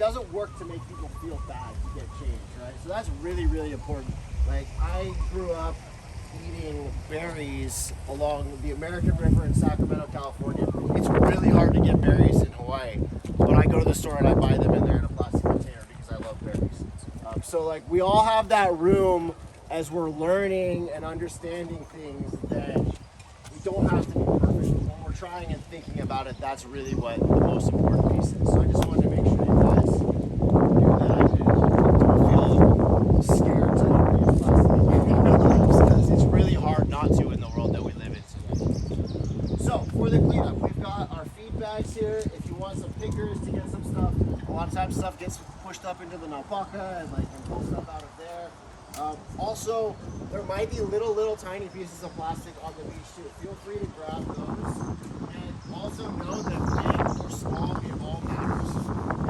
doesn't work to make people feel bad to get changed, right? So that's really, really important. Like, I grew up eating berries along the American River in Sacramento, California. It's really hard to get berries in Hawaii, but I go to the store and I buy them in there in a plastic container because I love berries. So like, we all have that room as we're learning and understanding things that we don't have to be perfect. When we're trying and thinking about it, that's really what the most important piece is. So I just wanted to make sure you guys knew that and don't feel scared to use plastic because it's really hard not to in the world that we live in today. So for the cleanup, we've got our feed bags here. If you want some pickers to get some stuff, a lot of times stuff gets pushed up into the napaka and pull stuff out of there. Also, there might be little tiny pieces of plastic on the beach too. Feel free to grab those. And also know that big or small, it all matters.